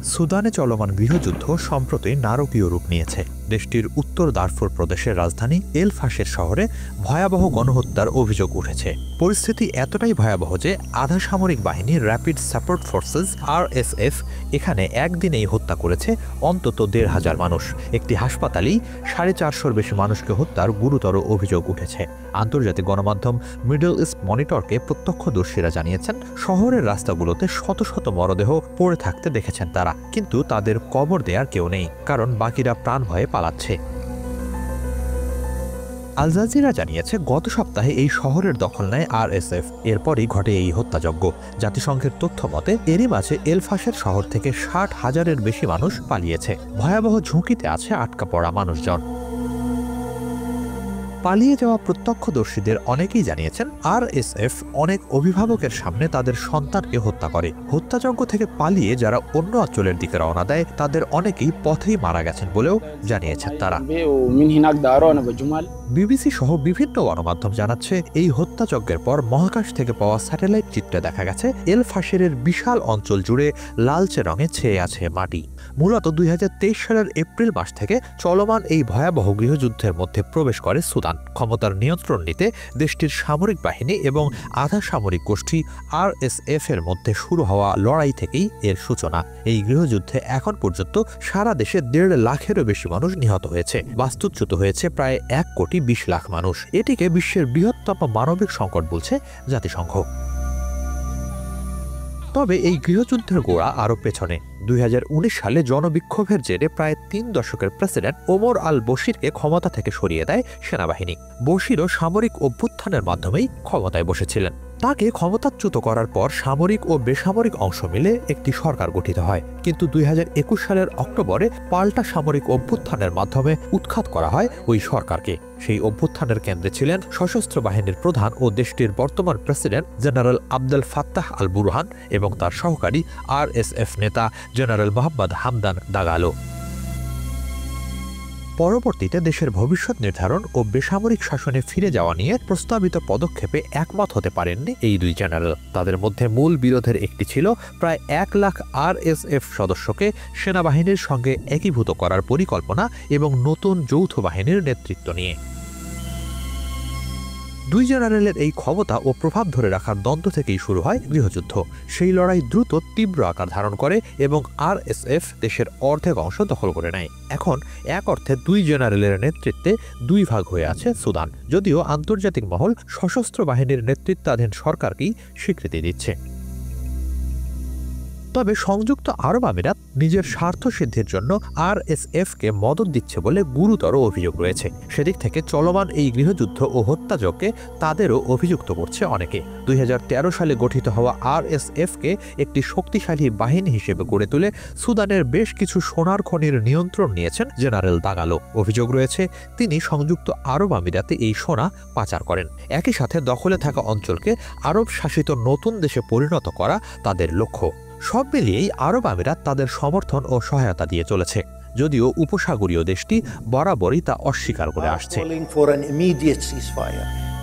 সুদানে চলমান গৃহযুদ্ধ সম্প্রতি নারকীয় রূপ নিয়েছে। দেশটির উত্তর দারফুর প্রদেশের রাজধানী এল ফাশের শহরে ভয়াবহ গণহত্যার অভিযোগ উঠেছে। পরিস্থিতি এতটাই ভয়াবহ যে আধা সামরিক বাহিনী র্যাপিড সাপোর্ট ফোর্সেস RSF এখানে একদিনেই হত্যা করেছে অন্তত ১,৫০০ মানুষ। একটি হাসপাতালেই ৪৫০-র বেশি মানুষকে হত্যার গুরুতর অভিযোগ উঠেছে। আন্তর্জাতিক গণমাধ্যম মিডল ইস্ট মনিটরকে প্রত্যক্ষদর্শীরা জানিয়েছেন, শহরের রাস্তাগুলোতে শত শত মরদেহ পড়ে থাকতে দেখেছেন তারা, কিন্তু তাদের কবর দেওয়ার কেউ নেই, কারণ বাকিরা প্রাণ ভয়ে পালাচ্ছে। আল জাজিরা জানিয়েছে, গত সপ্তাহে এই শহরের দখল নেয় RSF। এরপরই ঘটে এই হত্যাযজ্ঞ। জাতিসংঘের তথ্য মতে এরই মাঝে এল ফাশের শহর থেকে ৬০,০০০-এর বেশি মানুষ পালিয়েছে। ভয়াবহ ঝুঁকিতে আছে আটকা পড়া মানুষজন। পালিয়ে যাওয়া প্রত্যক্ষদর্শীদের অনেকেই জানিয়েছেন, RSF অনেক অভিভাবকের সামনে তাদের সন্তানকে হত্যা করে। হত্যাযজ্ঞ থেকে পালিয়ে যারা অন্য অঞ্চলের দিকে রওনা দেয় তাদের অনেকেই পথেই মারা গেছেন বলেও জানিয়েছেন তারা। BBC সহ বিভিন্ন গণমাধ্যম জানাচ্ছে, এই হত্যাযজ্ঞের পর মহাকাশ থেকে পাওয়া স্যাটেলাইট চিত্রে দেখা গেছে এল ফাশেরের বিশাল অঞ্চল জুড়ে লালচে রঙে ছেয়ে আছে মাটি। মূলত ২০২৩ সালের এপ্রিল মাস থেকে চলমান এই ভয়াবহ গৃহযুদ্ধের মধ্যে প্রবেশ করে সুদান। ক্ষমতার নিয়ন্ত্রণ নিতে দেশটির সামরিক বাহিনী এবং আধা সামরিক গোষ্ঠী RSF এর মধ্যে শুরু হওয়া লড়াই থেকেই এর সূচনা। এই গৃহযুদ্ধে এখন পর্যন্ত সারা দেশে ১.৫ লাখেরও বেশি মানুষ নিহত হয়েছে। বাস্তুচ্যুত হয়েছে প্রায় ১,২০,০০,০০০ মানুষ। এটিকে বিশ্বের বৃহত্তম মানবিক সংকট বলছে জাতিসংঘ। তবে এই গৃহযুদ্ধের গোড়া আরও পেছনে। ২০১৯ সালে জনবিক্ষোভের জেরে প্রায় ৩ দশকের প্রেসিডেন্ট ওমর আল বশিরকে ক্ষমতা থেকে সরিয়ে দেয় সেনাবাহিনী। বশিরও সামরিক অভ্যুত্থানের মাধ্যমেই ক্ষমতায় বসেছিলেন। তাকে ক্ষমতাচ্যুত করার পর সামরিক ও বেসামরিক অংশ মিলে একটি সরকার গঠিত হয়, কিন্তু ২০২১ সালের অক্টোবরে পাল্টা সামরিক অভ্যুত্থানের মাধ্যমে উৎখাত করা হয় ওই সরকারকে। সেই অভ্যুত্থানের কেন্দ্রে ছিলেন সশস্ত্র বাহিনীর প্রধান ও দেশটির বর্তমান president general Abdel Fattah al Burhan এবং তার সহকারী RSF নেতা জেনারেল মোহাম্মদ হামদান দাগালো। পরবর্তীতে দেশের ভবিষ্যৎ নির্ধারণ ও বেসামরিক শাসনে ফিরে যাওয়া নিয়ে প্রস্তাবিত পদক্ষেপে একমত হতে পারেননি এই দুই জেনারেল। তাদের মধ্যে মূল বিরোধের একটি ছিল প্রায় ১ লাখ RSF সদস্যকে সেনাবাহিনীর সঙ্গে একীভূত করার পরিকল্পনা এবং নতুন যৌথ বাহিনীর নেতৃত্ব নিয়ে। দুই জেনারেলের এই ক্ষমতা ও প্রভাব ধরে রাখার দ্বন্দ্ব থেকেই শুরু হয় গৃহযুদ্ধ। সেই লড়াই দ্রুত তীব্র আকার ধারণ করে এবং RSF দেশের অর্ধেক অংশ দখল করে নেয়। এখন এক অর্থে দুই জেনারেলের নেতৃত্বে দুই ভাগ হয়ে আছে সুদান, যদিও আন্তর্জাতিক মহল সশস্ত্র বাহিনীর নেতৃত্বাধীন সরকারকেই স্বীকৃতি দিচ্ছে। তবে সংযুক্ত আরব আমিরাত নিজের স্বার্থ সিদ্ধির জন্য RSF-কে মদত দিচ্ছে বলে গুরুতর অভিযোগ রয়েছে। সেদিক থেকে চলমান এই গৃহযুদ্ধ ও হত্যাযজ্ঞে তাদেরও অভিযুক্ত করছে অনেকে। ২০১৩ সালে গঠিত হওয়া RSF-কে একটি শক্তিশালী বাহিনী হিসেবে গড়ে তুলে সুদানের বেশ কিছু সোনার খনির নিয়ন্ত্রণ নিয়েছেন জেনারেল দাগালো। অভিযোগ রয়েছে তিনি সংযুক্ত আরব আমিরাতে এই সোনা পাচার করেন। একই সাথে দখলে থাকা অঞ্চলকে আরব শাসিত নতুন দেশে পরিণত করা তাদের লক্ষ্য। সব মিলিয়েই আরব আমিরাত তাদের সমর্থন ও সহায়তা দিয়ে চলেছে, যদিও উপসাগরীয় দেশটি বরাবরই তা অস্বীকার করে আসছে।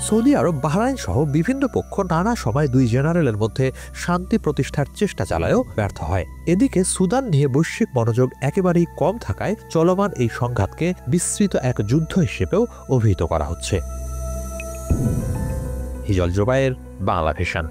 সৌদি আরব, বাহরাইন সহ বিভিন্ন পক্ষ নানা সময় দুই জেনারেলের মধ্যে শান্তি প্রতিষ্ঠার চেষ্টা চালায়ও ব্যর্থ হয়। এদিকে সুদান নিয়ে বৈশ্বিক মনোযোগ একেবারেই কম থাকায় চলমান এই সংঘাতকে বিস্তৃত এক যুদ্ধ হিসেবেও অভিহিত করা হচ্ছে। হিজল জোবায়ের, বাংলা ভিশন।